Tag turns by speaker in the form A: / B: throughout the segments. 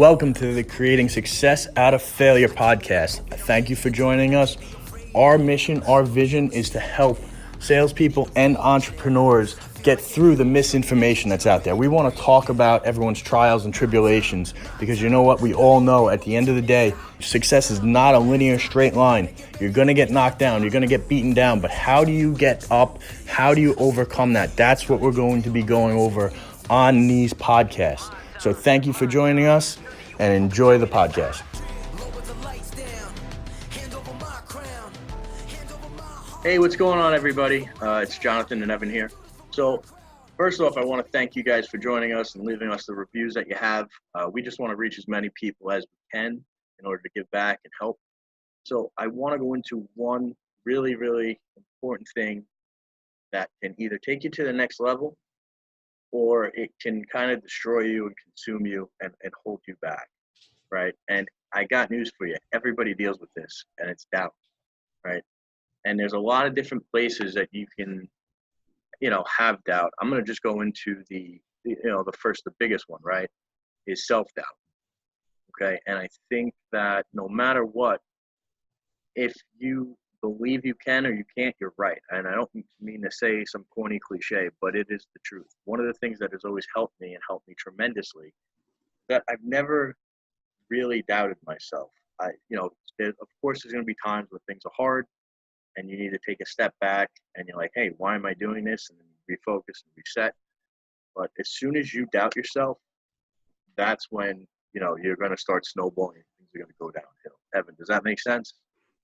A: Welcome to the Creating Success Out of Failure podcast. Thank you for joining us. Our mission, our vision is to help salespeople and entrepreneurs get through the misinformation that's out there. We want to talk about everyone's trials and tribulations because you know what? We all know at the end of the day, success is not a linear straight line. You're going to get knocked down. You're going to get beaten down. But how do you get up? How do you overcome that? That's what we're going to be going over on these podcasts. So thank you for joining us and enjoy the podcast. Hey, what's going on, everybody? It's Jonathan and Evan here. So first off, I want to thank you guys for joining us and leaving us the reviews that you have. We just want to reach as many people as we can in order to give back and help. So I want to go into one really, really important thing that can either take you to the next level or it can kind of destroy you and consume you and hold you back, right? And I got news for you. Everybody deals with this, and it's doubt, right? And there's a lot of different places that you can, have doubt. I'm going to just go into the biggest one, right, is self-doubt, okay? And I think that no matter what, if you believe you can or you can't, you're right. And I don't mean to say some corny cliche, but it is the truth. One of the things that has always helped me and helped me tremendously, that I've never really doubted myself. Of course, there's going to be times when things are hard and you need to take a step back and you're like, hey, why am I doing this? And then refocus and reset. But as soon as you doubt yourself, that's when, you're going to start snowballing. Things are going to go downhill. Evan, does that make sense?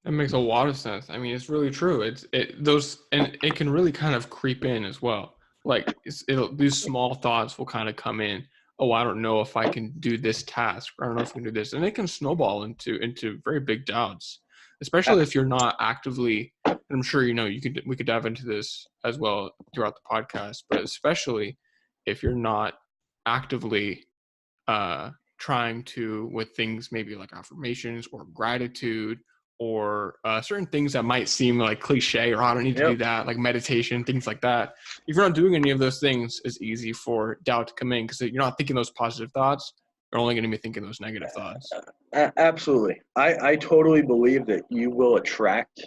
B: That makes a lot of sense. I mean, it's really true. And it can really kind of creep in as well. Like these small thoughts will kind of come in. Oh, I don't know if I can do this task. Or I don't know if I can do this, and it can snowball into very big doubts, especially if you're not actively. And I'm sure we could dive into this as well throughout the podcast, but especially if you're not actively trying to with things maybe like affirmations or gratitude or certain things that might seem like cliche or I don't need to do that, like meditation, things like that. If you're not doing any of those things, it's easy for doubt to come in because you're not thinking those positive thoughts. You're only going to be thinking those negative thoughts.
A: Absolutely. I totally believe that you will attract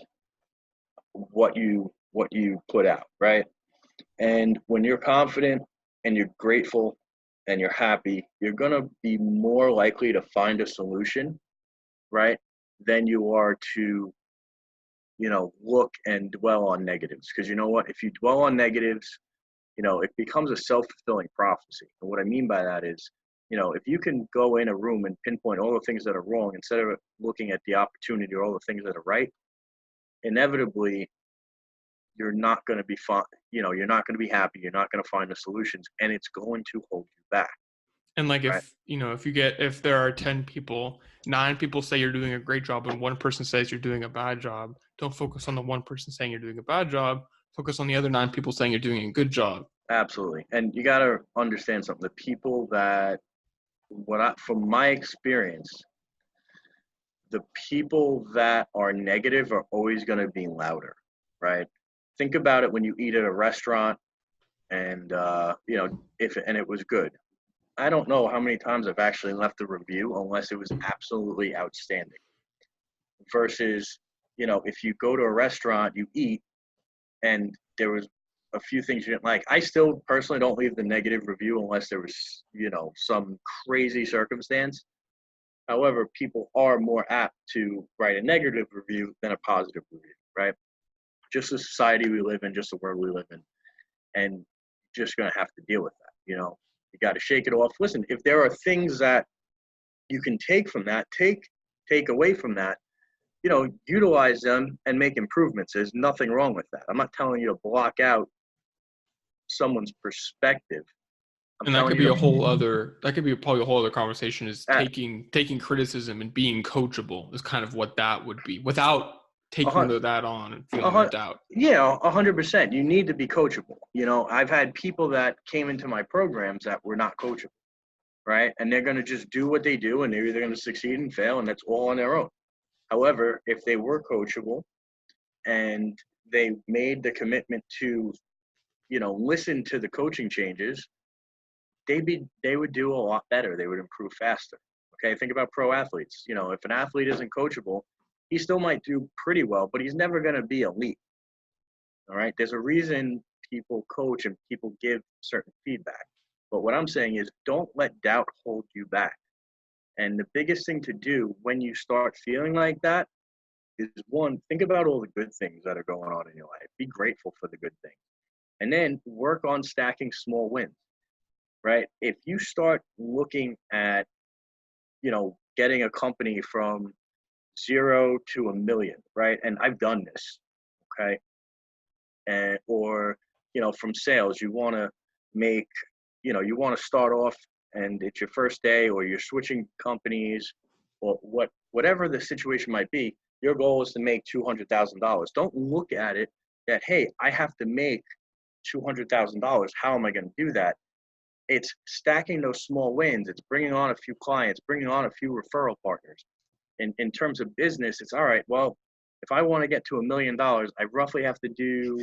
A: what you put out, right? And when you're confident and you're grateful and you're happy, you're going to be more likely to find a solution, right, than you are to, look and dwell on negatives. Because you know what? If you dwell on negatives, it becomes a self-fulfilling prophecy. And what I mean by that is, if you can go in a room and pinpoint all the things that are wrong instead of looking at the opportunity or all the things that are right, inevitably, you're not going to be fun. You're not going to be happy. You're not going to find the solutions, and it's going to hold you back.
B: And like if there are 10 people, 9 people say you're doing a great job and one person says you're doing a bad job, don't focus on the one person saying you're doing a bad job. Focus on the other 9 people saying you're doing a good job.
A: Absolutely. And you got to understand something. The people that, from my experience, the people that are negative are always going to be louder, right? Think about it when you eat at a restaurant and, if it was good. I don't know how many times I've actually left a review unless it was absolutely outstanding. Versus, if you go to a restaurant, you eat, and there was a few things you didn't like. I still personally don't leave the negative review unless there was, some crazy circumstance. However, people are more apt to write a negative review than a positive review, right? Just the society we live in, just the world we live in. And just going to have to deal with that, You got to shake it off. Listen, if there are things that you can take from that, take away from that, utilize them and make improvements. There's nothing wrong with that. I'm not telling you to block out someone's perspective.
B: And that could be probably a whole other conversation is taking criticism and being coachable is kind of what that would be without taking that on and feeling that doubt.
A: Yeah, 100%. You need to be coachable. I've had people that came into my programs that were not coachable, right? And they're going to just do what they do, and they're either going to succeed and fail, and that's all on their own. However, if they were coachable and they made the commitment to, listen to the coaching changes, they would do a lot better. They would improve faster. Okay, think about pro athletes. If an athlete isn't coachable, he still might do pretty well, but he's never going to be elite. All right, there's a reason people coach and people give certain feedback. But what I'm saying is, don't let doubt hold you back. And the biggest thing to do when you start feeling like that is, one, think about all the good things that are going on in your life. Be grateful for the good things. And then work on stacking small wins, right? If you start looking at, getting a company from 0 to 1 million, right? And I've done this, okay? And, or, from sales, you want to make, you want to start off and it's your first day, or you're switching companies, or whatever the situation might be. Your goal is to make $200,000. Don't look at it that, hey, I have to make $200,000. How am I going to do that? It's stacking those small wins. It's bringing on a few clients, bringing on a few referral partners. In terms of business, it's all right. Well, if I want to get to $1 million, I roughly have to do,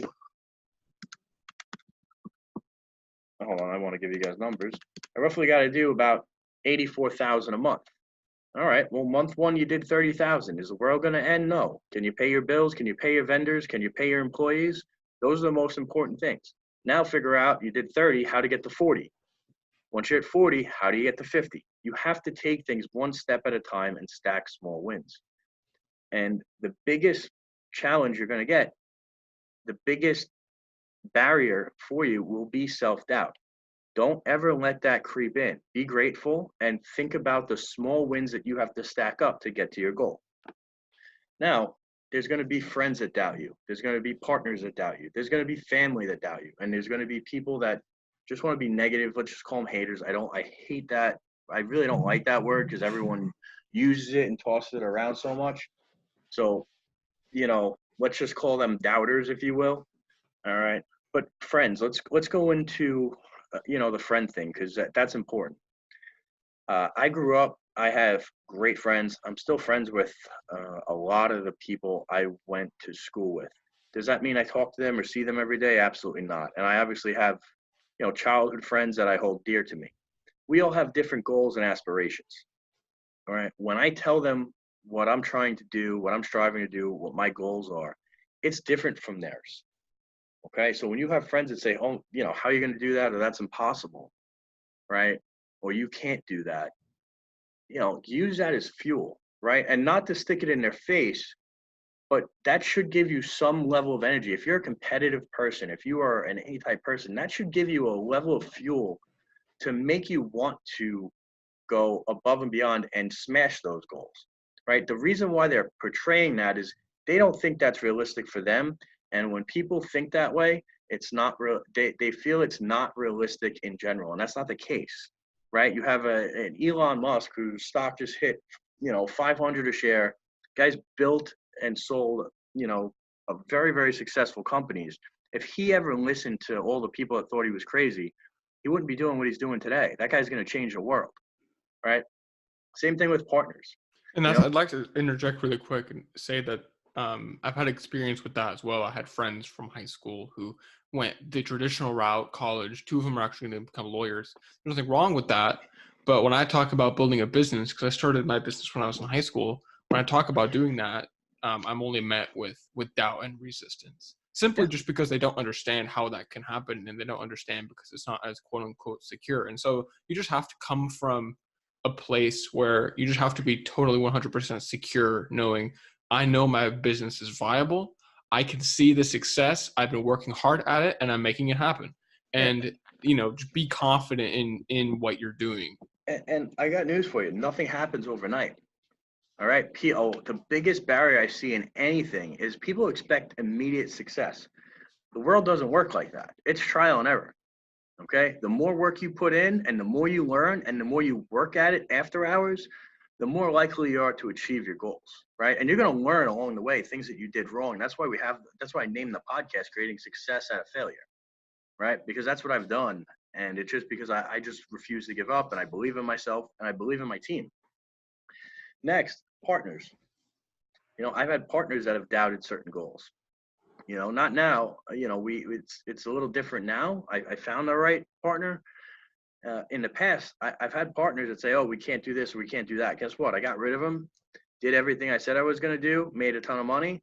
A: hold on, I want to give you guys numbers. I roughly got to do about 84,000 a month. All right. Well, month one, you did 30,000. Is the world going to end? No. Can you pay your bills? Can you pay your vendors? Can you pay your employees? Those are the most important things. Now figure out, you did 30, how to get to 40. Once you're at 40, how do you get to 50? You have to take things one step at a time and stack small wins. And the biggest challenge you're going to get, the biggest barrier for you will be self-doubt. Don't ever let that creep in. Be grateful and think about the small wins that you have to stack up to get to your goal. Now, there's going to be friends that doubt you. There's going to be partners that doubt you. There's going to be family that doubt you. And there's going to be people that just want to be negative. Let's just call them haters. I hate that. I really don't like that word because everyone uses it and tosses it around so much. So, let's just call them doubters, if you will. All right. But friends, let's go into, the friend thing, because that's important. I grew up, I have great friends. I'm still friends with a lot of the people I went to school with. Does that mean I talk to them or see them every day? Absolutely not. And I obviously have, childhood friends that I hold dear to me. We all have different goals and aspirations. All right. When I tell them what I'm trying to do, what I'm striving to do, what my goals are, it's different from theirs. Okay. So when you have friends that say, oh, how are you going to do that? Or that's impossible, right? Or you can't do that, use that as fuel, right? And not to stick it in their face, but that should give you some level of energy. If you're a competitive person, if you are an A-type person, that should give you a level of fuel to make you want to go above and beyond and smash those goals, right? The reason why they're portraying that is they don't think that's realistic for them. And when people think that way, it's not real. They feel it's not realistic in general. And that's not the case, right? You have an Elon Musk whose stock just hit, 500 a share. Guys built and sold, a very, very successful companies. If he ever listened to all the people that thought he was crazy, he wouldn't be doing what he's doing today. That guy's going to change the world, right? Same thing with partners.
B: And
A: You
B: that's,
A: know,
B: I'd like to interject really quick and say that I've had experience with that as well. I had friends from high school who went the traditional route, college. Two of them are actually going to become lawyers. There's nothing wrong with that. But when I talk about building a business, because I started my business when I was in high school, when I talk about doing that, I'm only met with doubt and resistance. Simply
A: yeah,
B: just because they don't understand how that can happen, and they don't understand because it's not as quote unquote secure. And so you just have to come from a place where you just have to be totally 100% secure, knowing I know my business is viable. I can see the success. I've been working hard at it and I'm making it happen.
A: yeah.
B: And, just be confident in what you're doing.
A: And I got news for you. Nothing happens overnight. All right. The biggest barrier I see in anything is people expect immediate success. The world doesn't work like that. It's trial and error. Okay. The more work you put in and the more you learn and the more you work at it after hours, the more likely you are to achieve your goals. Right. And you're going to learn along the way things that you did wrong. That's why I named the podcast Creating Success Out of Failure. Right. Because that's what I've done. And it's just because I just refuse to give up and I believe in myself and I believe in my team. Next, partners. I've had partners that have doubted certain goals. Not now. It's a little different now. I found the right partner, In the past, I've had partners that say, "Oh, we can't do this or we can't do that." Guess what? I got rid of them, did everything I said I was going to do, made a ton of money,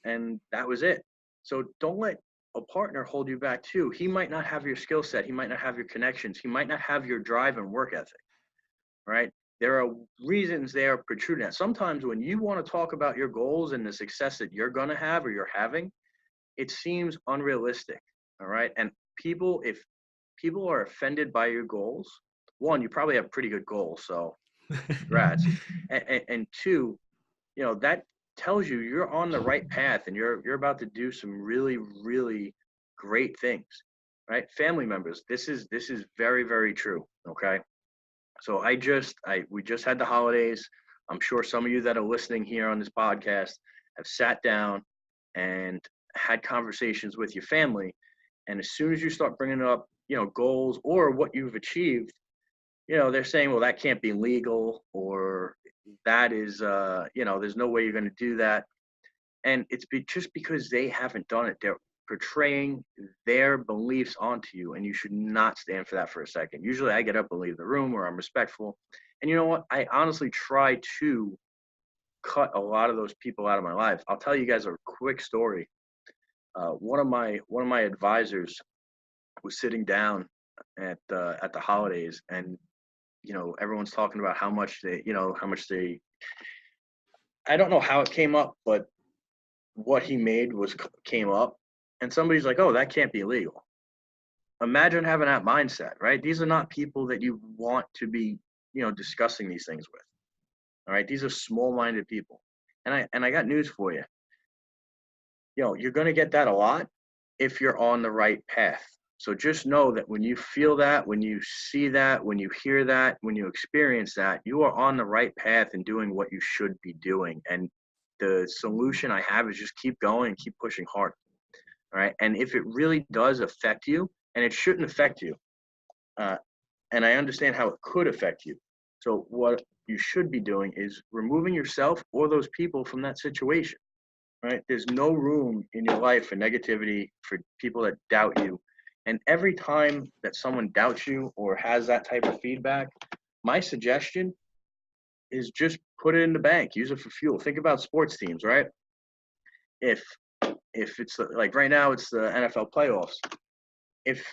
A: and that was it. So don't let a partner hold you back too. He might not have your skill set. He might not have your connections. He might not have your drive and work ethic, right? There are reasons they are protruding. Sometimes when you want to talk about your goals and the success that you're going to have or you're having, it seems unrealistic. All right. And if people are offended by your goals, one, you probably have pretty good goals. So congrats. And two, that tells you you're on the right path and you're about to do some really, really great things, right? Family members, this is very, very true. Okay. So we just had the holidays. I'm sure some of you that are listening here on this podcast have sat down and had conversations with your family. And as soon as you start bringing up, goals or what you've achieved, they're saying, well, that can't be legal, or that is, there's no way you're going to do that. And just because they haven't done it. They're portraying their beliefs onto you, and you should not stand for that for a second. Usually I get up and leave the room, or I'm respectful. And you know what? I honestly try to cut a lot of those people out of my life. I'll tell you guys a quick story. One of my advisors was sitting down at the holidays, and everyone's talking about how much they. I don't know how it came up, but what he made came up, and somebody's like, "Oh, that can't be legal." Imagine having that mindset, right? These are not people that you want to be, discussing these things with. All right, these are small-minded people, and I got news for you. You're going to get that a lot if you're on the right path. So just know that when you feel that, when you see that, when you hear that, when you experience that, you are on the right path and doing what you should be doing. And the solution I have is just keep going and keep pushing hard. All right. And if it really does affect you, and it shouldn't affect you, and I understand how it could affect you. So what you should be doing is removing yourself or those people from that situation. Right? There's no room in your life for negativity, for people that doubt you. And every time that someone doubts you or has that type of feedback, my suggestion is just put it in the bank, use it for fuel. Think about sports teams, right? If it's like right now, it's the NFL playoffs. If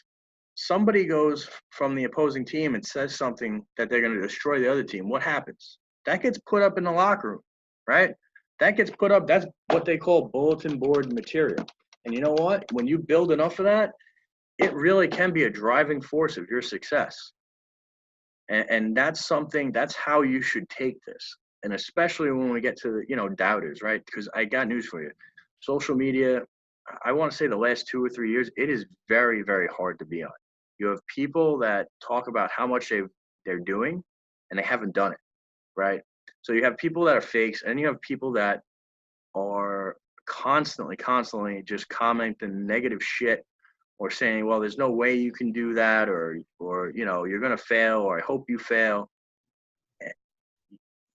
A: somebody goes from the opposing team and says something that they're going to destroy the other team, what happens? That gets put up in the locker room, right? That gets put up. That's what they call bulletin board material. And you know what? When you build enough of that, it really can be a driving force of your success. And that's how you should take this. And especially when we get to doubters, right? Because I got news for you. Social media, I want to say the last 2 or 3 years, it is very, very hard to be on. You have people that talk about how much they're doing, and they haven't done it, right? So you have people that are fakes, and you have people that are constantly just commenting negative shit, or saying, well, there's no way you can do that, or you're going to fail, or I hope you fail.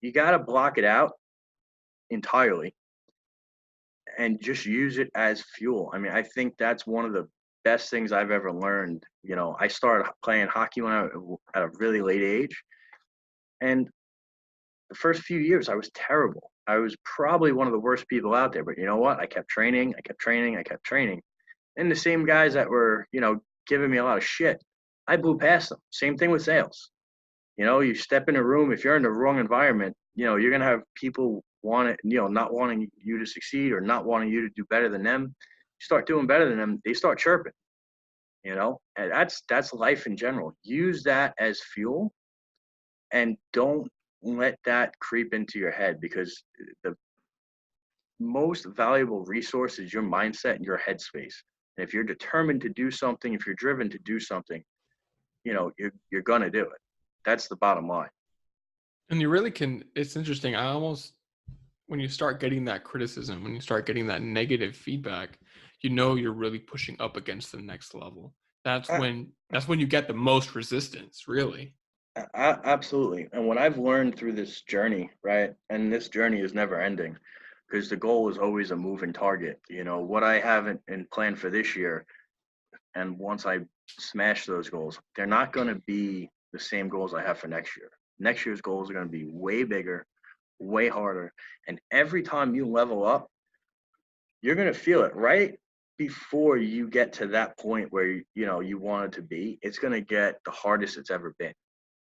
A: You got to block it out entirely and just use it as fuel. I mean, I think that's one of the best things I've ever learned. I started playing hockey when at a really late age, and the first few years I was terrible. I was probably one of the worst people out there, but you know what? I kept training. And the same guys that were, giving me a lot of shit, I blew past them. Same thing with sales. You step in a room, if you're in the wrong environment, you're going to have people not wanting you to succeed or not wanting you to do better than them. You start doing better than them, they start chirping, and that's life in general. Use that as fuel, and don't let that creep into your head, because the most valuable resource is your mindset and your headspace. And if you're determined to do something, if you're driven to do something, you're going to do it. That's the bottom line.
B: And you really can, it's interesting. When you start getting that criticism, when you start getting that negative feedback, you're really pushing up against the next level. That's when you get the most resistance, really.
A: Absolutely. And what I've learned through this journey, right? And this journey is never ending, because the goal is always a moving target. What I have in plan for this year, and once I smash those goals, they're not going to be the same goals I have for next year. Next year's goals are going to be way bigger, way harder. And every time you level up, you're going to feel it right before you get to that point where you want it to be. It's going to get the hardest it's ever been,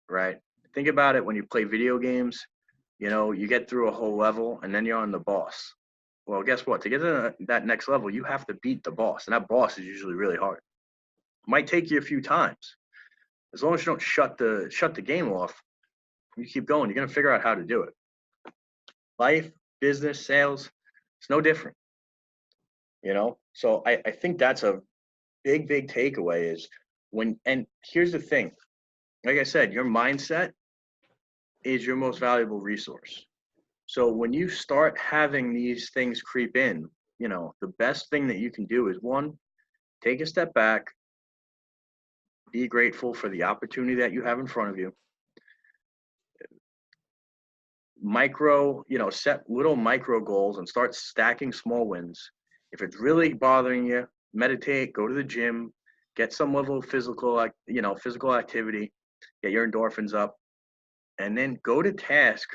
A: right? Think about it when you play video games. You get through a whole level and then you're on the boss. Well, guess what? To get to that next level, you have to beat the boss, and that boss is usually really hard. It might take you a few times. As long as you don't shut the game off, you keep going. You're gonna figure out how to do it. Life, business, sales, it's no different. So I think that's a big takeaway is and here's the thing. Like I said, your mindset is your most valuable resource. So when you start having these things creep in, the best thing that you can do is one, take a step back, be grateful for the opportunity that you have in front of you. Set little micro goals and start stacking small wins. If it's really bothering you, meditate, go to the gym, get some level of physical activity, get your endorphins up, and then go to task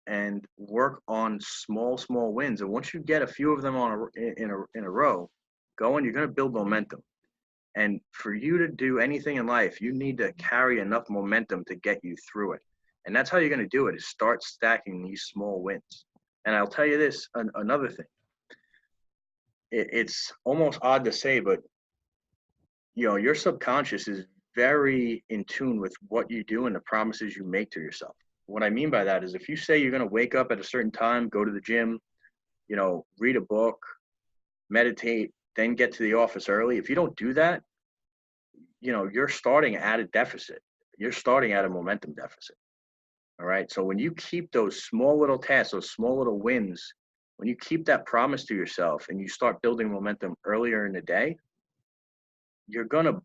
A: and work on small wins. And once you get a few of them in a row going, you're going to build momentum. And for you to do anything in life, you need to carry enough momentum to get you through it. And that's how you're going to do it, is start stacking these small wins. And I'll tell you this, another thing. It's almost odd to say, but your subconscious is very in tune with what you do and the promises you make to yourself. What I mean by that is if you say you're going to wake up at a certain time, go to the gym, read a book, meditate, then get to the office early. If you don't do that, you're starting at a deficit. You're starting at a momentum deficit. All right. So when you keep those small little tasks, those small little wins, when you keep that promise to yourself and you start building momentum earlier in the day, you're gonna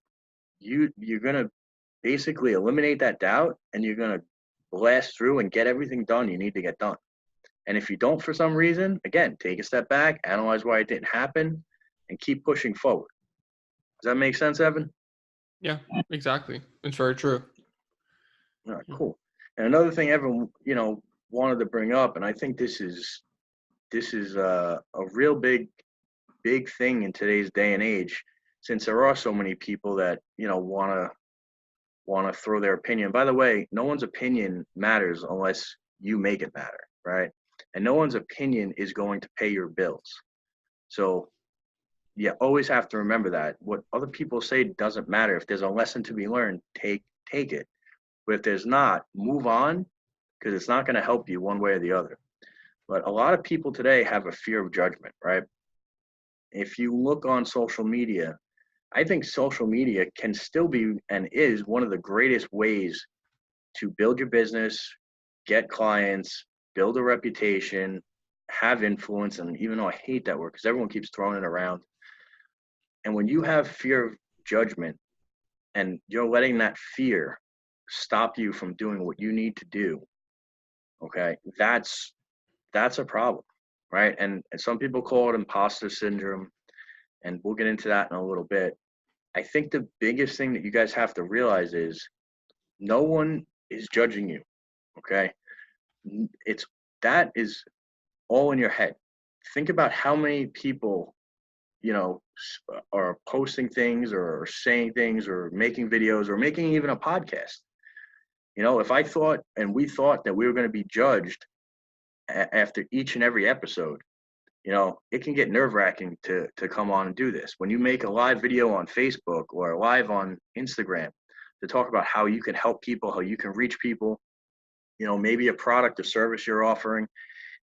A: basically eliminate that doubt, and you're gonna blast through and get everything done you need to get done. And if you don't for some reason, again, take a step back, analyze why it didn't happen, and keep pushing forward. Does that make sense, Evan?
B: Yeah, exactly. It's very true.
A: All right, cool. And another thing Evan, wanted to bring up, and I think this is a real big thing in today's day and age, since there are so many people that want to throw their opinion. By the way, no one's opinion matters unless you make it matter, right? And no one's opinion is going to pay your bills. So you always have to remember that what other people say doesn't matter. If there's a lesson to be learned, take it. But if there's not, move on, because it's not going to help you one way or the other. But a lot of people today have a fear of judgment, right? If you look on social media, I think social media can still be and is one of the greatest ways to build your business, get clients, build a reputation, have influence. And even though I hate that word because everyone keeps throwing it around. And when you have fear of judgment and you're letting that fear stop you from doing what you need to do, okay, that's a problem, right? And some people call it imposter syndrome, and we'll get into that in a little bit. I think the biggest thing that you guys have to realize is no one is judging you, okay? That is all in your head. Think about how many people, are posting things or saying things or making videos or making even a podcast. If I thought and we thought that we were going to be judged after each and every episode, it can get nerve-wracking to come on and do this. When you make a live video on Facebook or live on Instagram to talk about how you can help people, how you can reach people, maybe a product or service you're offering,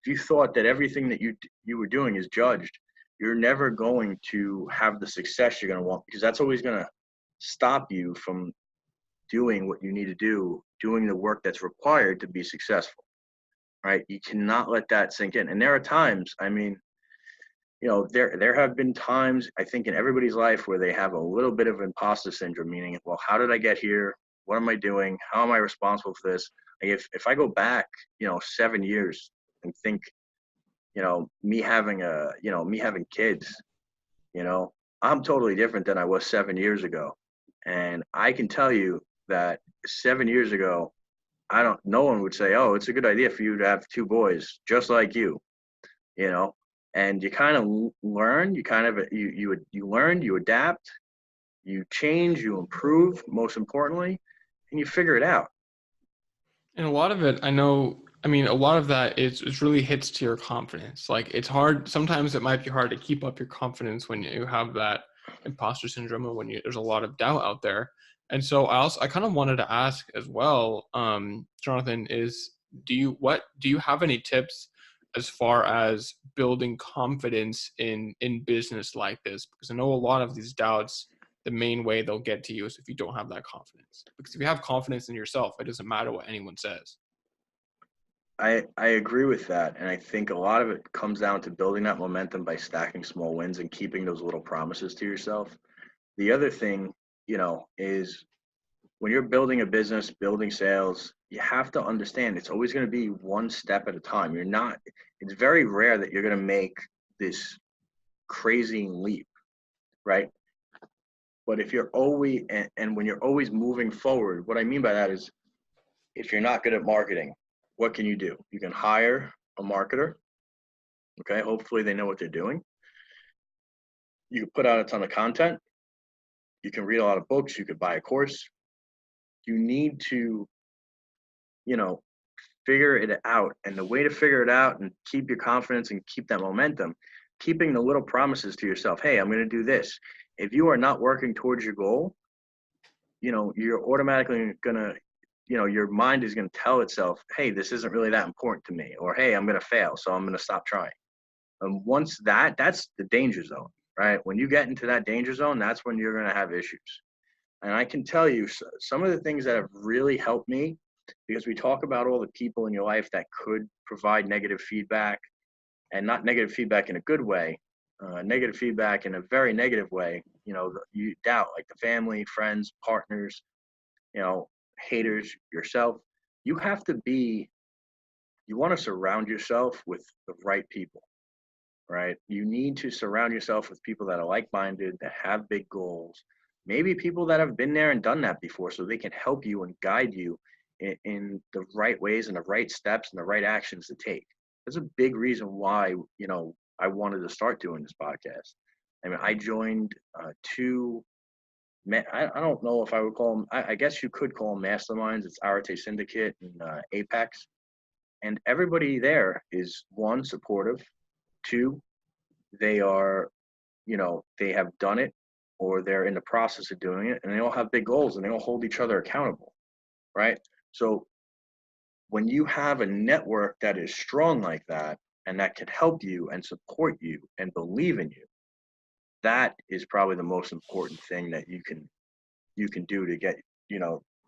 A: if you thought that everything that you were doing is judged, you're never going to have the success you're going to want, because that's always going to stop you from doing what you need to do, doing the work that's required to be successful, right? You cannot let that sink in. And there are times, there have been times, I think, in everybody's life where they have a little bit of imposter syndrome, meaning, well, how did I get here? What am I doing? How am I responsible for this? Like if I go back, 7 years and think, me having kids, I'm totally different than I was 7 years ago. And I can tell you that 7 years ago, no one would say, oh, it's a good idea for you to have two boys just like you know, and you kind of learn, you learn, you adapt, you change, you improve, most importantly, and you figure it out.
B: And a lot of it, I mean, a lot of that is really hits to your confidence. Like it's hard, sometimes it might be hard to keep up your confidence when you have that imposter syndrome and when there's a lot of doubt out there. And so I kind of wanted to ask as well, Jonathan, do you have any tips as far as building confidence in business like this? Because I know a lot of these doubts, the main way they'll get to you is if you don't have that confidence. Because if you have confidence in yourself, it doesn't matter what anyone says.
A: I agree with that. And I think a lot of it comes down to building that momentum by stacking small wins and keeping those little promises to yourself. The other thing, is when you're building a business, building sales, you have to understand it's always going to be one step at a time. It's very rare that you're going to make this crazy leap, right? But if you're always, and when you're always moving forward, what I mean by that is if you're not good at marketing, what can you do? You can hire a marketer. Okay. Hopefully they know what they're doing. You can put out a ton of content. You can read a lot of books. You could buy a course. You need to, you know, figure it out. And the way to figure it out and keep your confidence and keep that momentum, keeping the little promises to yourself. Hey, I'm going to do this. If you are not working towards your goal, you're automatically going to, your mind is going to tell itself, hey, this isn't really that important to me, or hey, I'm going to fail, so I'm going to stop trying. And once that's the danger zone, right? When you get into that danger zone, that's when you're going to have issues. And I can tell you some of the things that have really helped me, because we talk about all the people in your life that could provide negative feedback, and not negative feedback in a good way, negative feedback in a very negative way. You doubt, like the family, friends, partners, you know, haters, yourself. You have to you want to surround yourself with the right people, right? You need to surround yourself with people that are like minded, that have big goals, maybe people that have been there and done that before so they can help you and guide you in the right ways and the right steps and the right actions to take. That's a big reason why, I wanted to start doing this podcast. I mean, I joined two. I don't know if I would call them. I guess you could call them masterminds. It's Arate Syndicate and Apex, and everybody there is one, supportive. Two, they are, they have done it or they're in the process of doing it, and they all have big goals and they all hold each other accountable, right? So when you have a network that is strong like that and that can help you and support you and believe in you, that is probably the most important thing that you can do to get,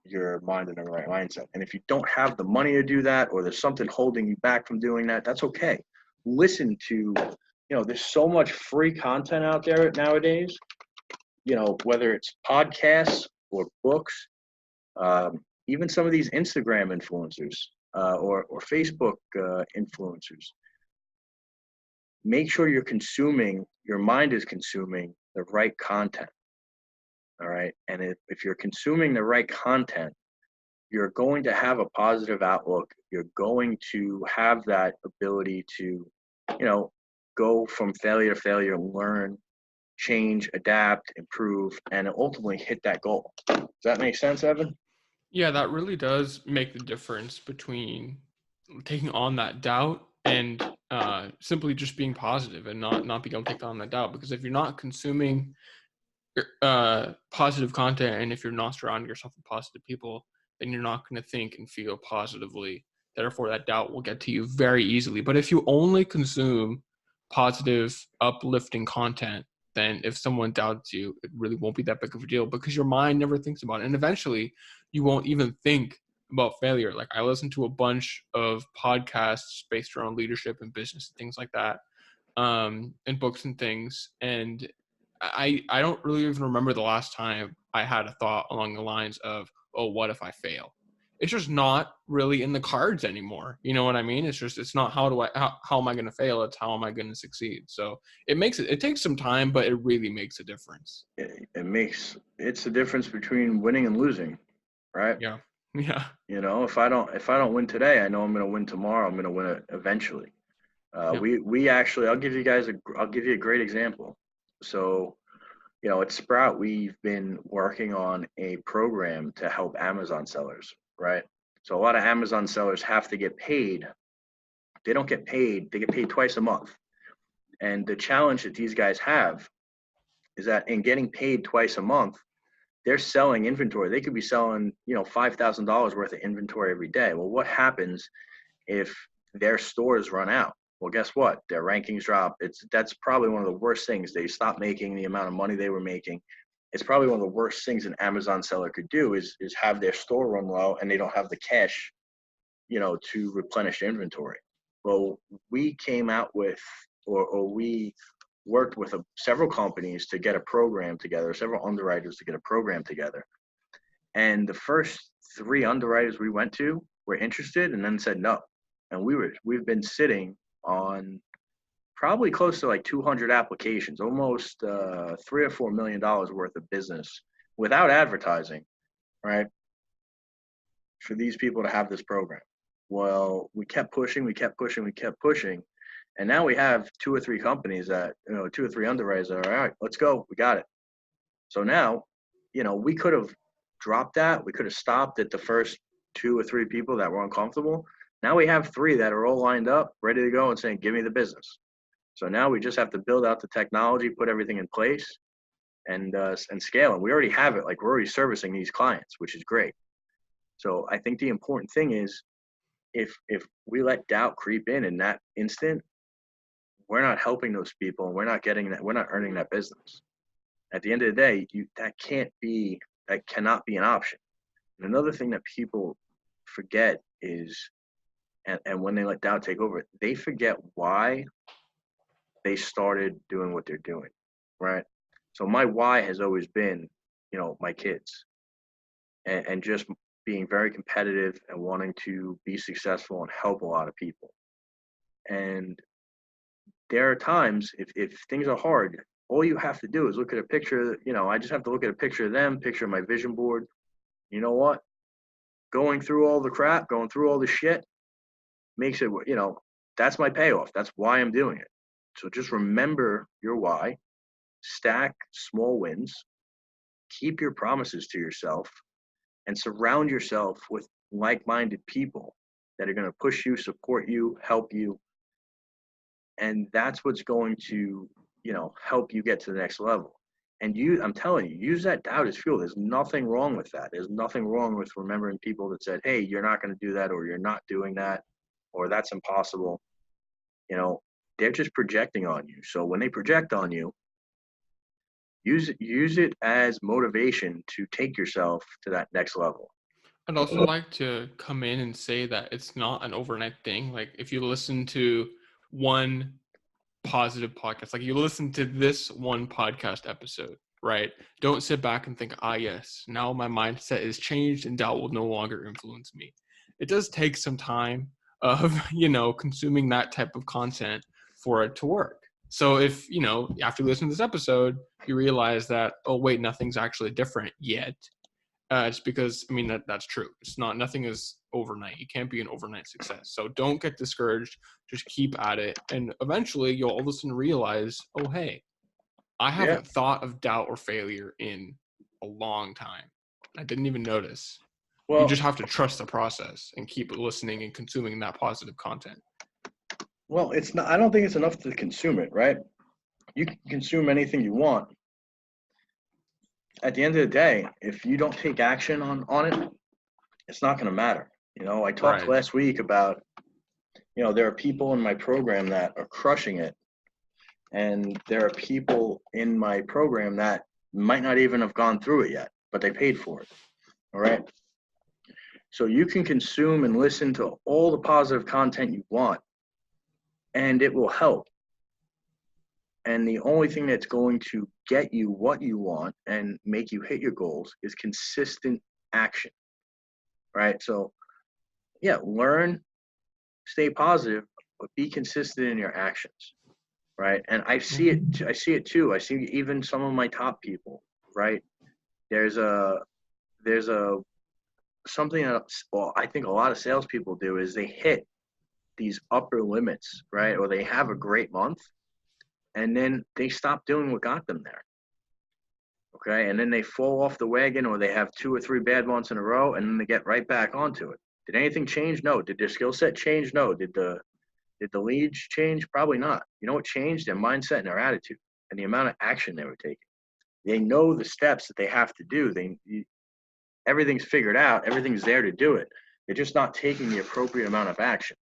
A: your mind in the right mindset. And if you don't have the money to do that, or there's something holding you back from doing that, that's okay. Listen to, there's so much free content out there nowadays, whether it's podcasts or books, even some of these Instagram influencers, or Facebook influencers. Make sure your mind is consuming the right content. All right. And if you're consuming the right content, you're going to have a positive outlook. You're going to have that ability to, go from failure to failure, learn, change, adapt, improve, and ultimately hit that goal. Does that make sense, Evan?
B: Yeah, that really does make the difference between taking on that doubt and simply just being positive and not being able to take on that doubt. Because if you're not consuming positive content and if you're not surrounding yourself with positive people, then you're not going to think and feel positively. Therefore, that doubt will get to you very easily. But if you only consume positive, uplifting content, then if someone doubts you, it really won't be that big of a deal because your mind never thinks about it. And eventually, you won't even think about failure. Like I listen to a bunch of podcasts based around leadership and business and things like that, and books and things. And I don't really even remember the last time I had a thought along the lines of, oh, what if I fail? it's just not really in the cards anymore. You know what I mean? It's not how am I going to fail? It's how am I going to succeed? So it takes some time, but it really makes a difference.
A: It's the difference between winning and losing, right?
B: Yeah. Yeah.
A: If I don't win today, I know I'm going to win tomorrow. I'm going to win it eventually.
B: Yeah.
A: We actually, I'll give you a great example. So, at Sprout, we've been working on a program to help Amazon sellers, right? So a lot of Amazon sellers have to get paid. They don't get paid. They get paid twice a month. And the challenge that these guys have is that in getting paid twice a month, they're selling inventory. They could be selling, $5,000 worth of inventory every day. Well, what happens if their stores run out? Well, guess what? Their rankings drop. That's probably one of the worst things. They stop making the amount of money they were making. It's probably one of the worst things an Amazon seller could do is have their store run low and they don't have the cash, to replenish inventory. Well, we came out with, or we worked with several companies to get a program together, several underwriters to get a program together. And the first 3 underwriters we went to were interested and then said no. And we've been sitting on probably close to like 200 applications, almost $3 or $4 million worth of business without advertising, right? For these people to have this program. Well, we kept pushing, and now we have 2 or 3 companies that, 2 or 3 underwriters that are all right. Let's go, we got it. So now, we could have dropped that. We could have stopped at the first 2 or 3 people that were uncomfortable. Now we have 3 that are all lined up, ready to go and saying, give me the business. So now we just have to build out the technology, put everything in place, and scale. And we already have it. Like, we're already servicing these clients, which is great. So I think the important thing is if we let doubt creep in that instant, we're not helping those people and we're not earning that business. At the end of the day, that cannot be an option. And another thing that people forget is, and when they let doubt take over, they forget why they started doing what they're doing, right? So my why has always been, my kids, and just being very competitive and wanting to be successful and help a lot of people. And there are times if things are hard, all you have to do is look at a picture. I just have to look at a picture of them, picture of my vision board. You know what? Going through all the crap, going through all the shit makes it, that's my payoff. That's why I'm doing it. So just remember your why, stack small wins, keep your promises to yourself, and surround yourself with like-minded people that are going to push you, support you, help you. And that's what's going to, help you get to the next level. And I'm telling you, use that doubt as fuel. There's nothing wrong with that. There's nothing wrong with remembering people that said, hey, you're not going to do that, or you're not doing that, or that's impossible. They're just projecting on you. So when they project on you, use it as motivation to take yourself to that next level.
B: I'd also like to come in and say that it's not an overnight thing. Like, if you listen to one positive podcast, like you listen to this one podcast episode, right? Don't sit back and think, yes, now my mindset is changed and doubt will no longer influence me. It does take some time of, consuming that type of content for it to work. So if, after you listen to this episode, you realize that, oh, wait, nothing's actually different yet. It's because, that's true. Nothing is overnight. You can't be an overnight success. So don't get discouraged. Just keep at it. And eventually you'll all of a sudden realize, oh, hey, I haven't thought of doubt or failure in a long time. I didn't even notice. You just have to trust the process and keep listening and consuming that positive content.
A: Well, it's not. I don't think it's enough to consume it, right? You can consume anything you want. At the end of the day, if you don't take action on it, it's not going to matter. I talked last week about, there are people in my program that are crushing it. And there are people in my program that might not even have gone through it yet, but they paid for it. All right. So you can consume and listen to all the positive content you want, and it will help. And the only thing that's going to get you what you want and make you hit your goals is consistent action. right? So yeah, learn, stay positive, but be consistent in your actions, right? And I see it too. I see even some of my top people, right? There's a there's a something that, well, I think a lot of salespeople do is they hit these upper limits, right? Or they have a great month and then they stop doing what got them there. Okay. And then they fall off the wagon or they have 2 or 3 bad months in a row and then they get right back onto it. Did anything change? No. Did their skill set change? No. Did the leads change? Probably not. You know what changed? Their mindset and their attitude and the amount of action they were taking. They know the steps that they have to do. Everything's figured out. Everything's there to do it. They're just not taking the appropriate amount of action.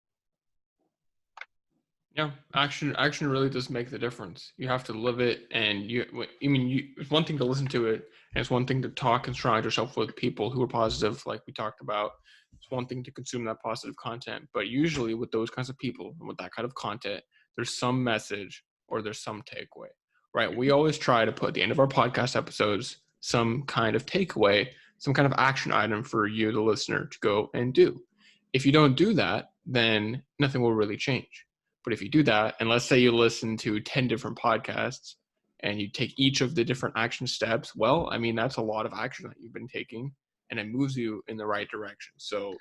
B: Yeah, action really does make the difference. You have to live it, and it's one thing to listen to it, and it's one thing to talk and surround yourself with people who are positive, like we talked about. It's one thing to consume that positive content, but usually with those kinds of people and with that kind of content, there's some message or there's some takeaway, right? We always try to put at the end of our podcast episodes some kind of takeaway, some kind of action item for you, the listener, to go and do. If you don't do that, then nothing will really change. But if you do that, and let's say you listen to 10 different podcasts and you take each of the different action steps, well, I mean, that's a lot of action that you've been taking and it moves you in the right direction. So,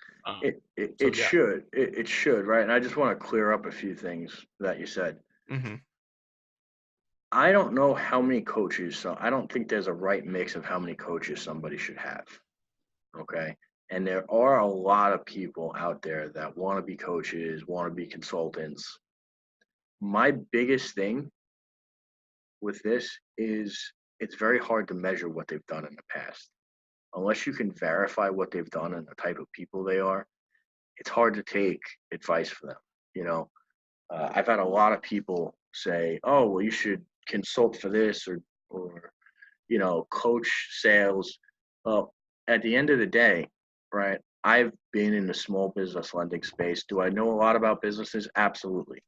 A: It
B: yeah.
A: should. It should, right? And I just want to clear up a few things that you said.
B: Mm-hmm.
A: I don't know how many coaches, so I don't think there's a right mix of how many coaches somebody should have. Okay. And there are a lot of people out there that want to be coaches, want to be consultants. My biggest thing with this is it's very hard to measure what they've done in the past. Unless you can verify what they've done and the type of people they are, it's hard to take advice from them. You know, I've had a lot of people say, "Oh, well, you should consult for this or coach sales." Well, at the end of the day, right? I've been in the small business lending space. Do I know a lot about businesses? Absolutely.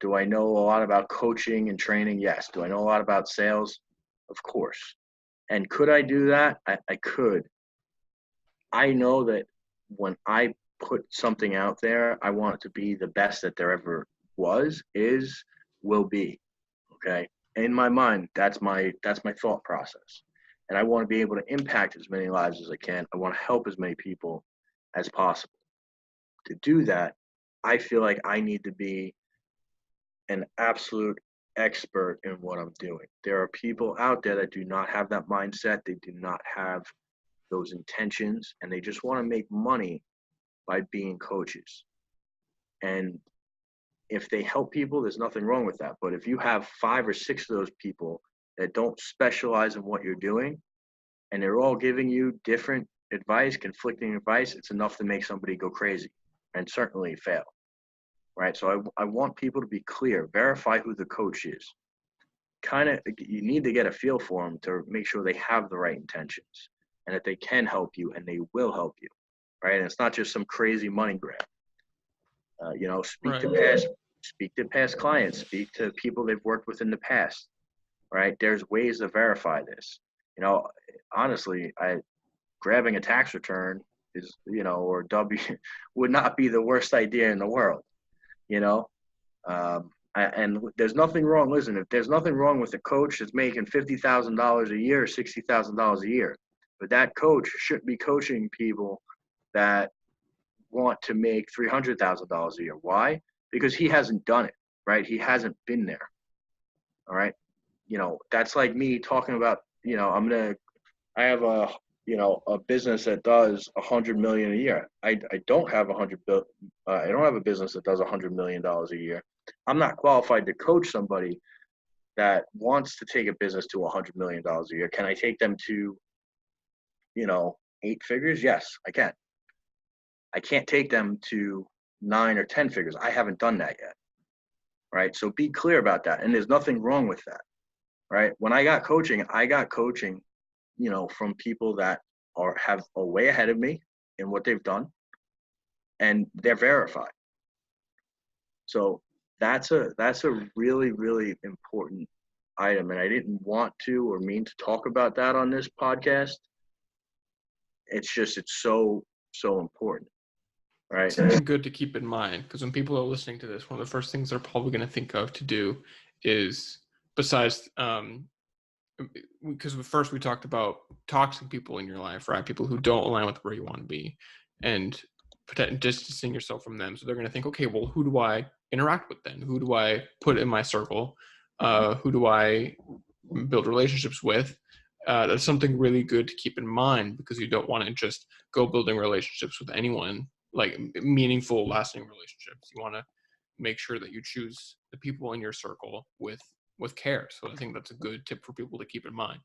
A: Do I know a lot about coaching and training? Yes. Do I know a lot about sales? Of course. And could I do that? I could. I know that when I put something out there, I want it to be the best that there ever was, is, will be. Okay. In my mind, that's my thought process. And I want to be able to impact as many lives as I can. I want to help as many people as possible. To do that, I feel like I need to be an absolute expert in what I'm doing. There are people out there that do not have that mindset. They do not have those intentions, and they just want to make money by being coaches. And if they help people, there's nothing wrong with that. But if you have 5 or 6 of those people that don't specialize in what you're doing, and they're all giving you different advice, conflicting advice, it's enough to make somebody go crazy and certainly fail. Right. So I want people to be clear, verify who the coach is. You need to get a feel for them to make sure they have the right intentions and that they can help you and they will help you. Right. And it's not just some crazy money grab. Speak
B: Right.
A: to past clients, speak to people they've worked with in the past. Right. There's ways to verify this. Honestly, grabbing a tax return is, or W would not be the worst idea in the world. you know. And there's nothing wrong. Listen, if there's nothing wrong with a coach that's making $50,000 a year, $60,000 a year, but that coach shouldn't be coaching people that want to make $300,000 a year. Why? Because he hasn't done it, right? He hasn't been there. All right. That's like me talking about, I have a business that does 100 million a year. I don't have I don't have a business that does $100 million a year. I'm not qualified to coach somebody that wants to take a business to $100 million a year. Can I take them to, 8 figures? Yes, I can. I can't take them to 9 or 10 figures. I haven't done that yet. Right. So be clear about that. And there's nothing wrong with that. Right. When I got coaching, from people that have a way ahead of me in what they've done, and they're verified. So that's a really, really important item. And I didn't want to or mean to talk about that on this podcast. It's just, it's so so important, right?
B: Something good to keep in mind, because when people are listening to this, one of the first things they're probably going to think of to do is, besides because first we talked about toxic people in your life, right? People who don't align with where you want to be, and distancing yourself from them. So they're going to think, okay, well, who do I interact with then? Who do I put in my circle? Who do I build relationships with? That's something really good to keep in mind, because you don't want to just go building relationships with anyone, like meaningful, lasting relationships. You want to make sure that you choose the people in your circle with care. So I think that's a good tip for people to keep in mind.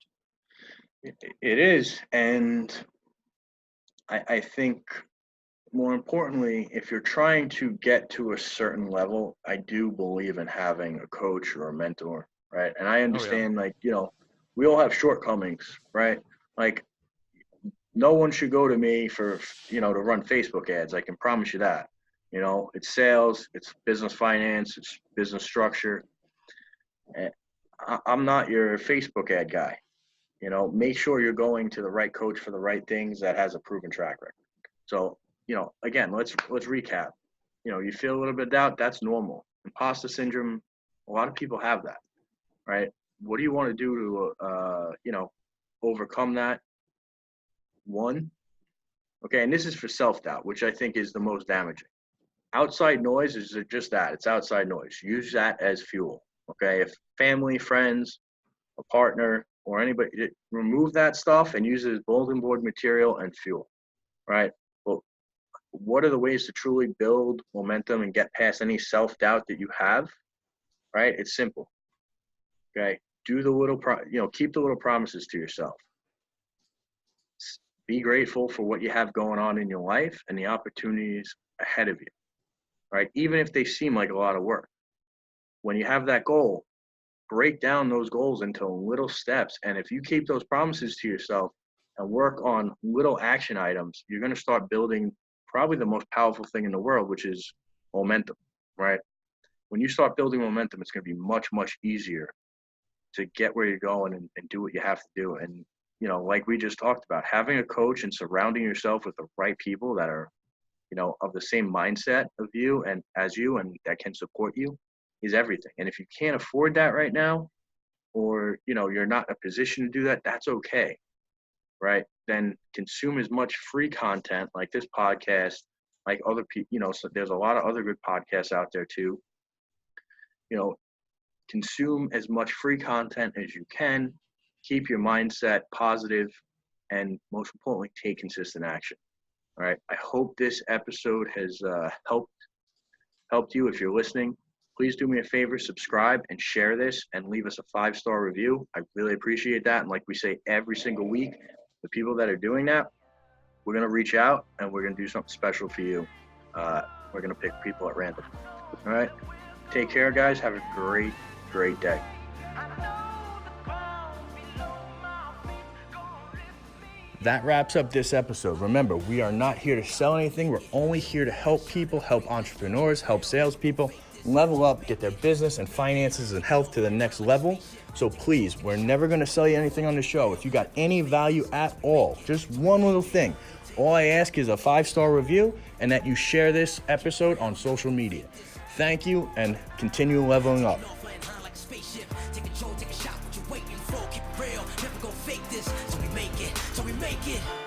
A: It is. And I think more importantly, if you're trying to get to a certain level, I do believe in having a coach or a mentor, right? And I understand, like, we all have shortcomings, right? Like, no one should go to me for, to run Facebook ads. I can promise you that. It's sales, it's business finance, it's business structure. I'm not your Facebook ad guy. Make sure you're going to the right coach for the right things that has a proven track record. So, again, let's recap. You feel a little bit of doubt, that's normal. Imposter syndrome, a lot of people have that, right? What do you want to do to, overcome that? One, okay, and this is for self-doubt, which I think is the most damaging. Outside noise is just that. It's outside noise. Use that as fuel, okay? If family, friends, a partner, or anybody, remove that stuff and use it as bulletin board material and fuel, right? Well, what are the ways to truly build momentum and get past any self-doubt that you have, right? It's simple, okay? Do the little, keep the little promises to yourself. Be grateful for what you have going on in your life and the opportunities ahead of you, right? Even if they seem like a lot of work. When you have that goal, break down those goals into little steps. And if you keep those promises to yourself and work on little action items, you're going to start building probably the most powerful thing in the world, which is momentum, right? When you start building momentum, it's going to be much, much easier to get where you're going and do what you have to do. And, like we just talked about, having a coach and surrounding yourself with the right people that are, of the same mindset of you and as you, and that can support you, is everything. And if you can't afford that right now, or, you're not in a position to do that, that's okay, right? Then consume as much free content like this podcast, like other people, so there's a lot of other good podcasts out there too. Consume as much free content as you can, keep your mindset positive, and most importantly, take consistent action. All right. I hope this episode has helped you. If you're listening, please do me a favor, subscribe and share this and leave us a 5-star review. I really appreciate that. And like we say every single week, the people that are doing that, we're going to reach out and we're going to do something special for you. We're going to pick people at random. All right. Take care, guys. Have a great day.
C: That wraps up this episode. Remember, we are not here to sell anything. We're only here to help people, help entrepreneurs, help salespeople level up, get their business and finances and health to the next level. So please, we're never going to sell you anything on the show. If you got any value at all, just one little thing, all I ask is a 5-star review and that you share this episode on social media. Thank you and continue leveling up.
D: So we make it.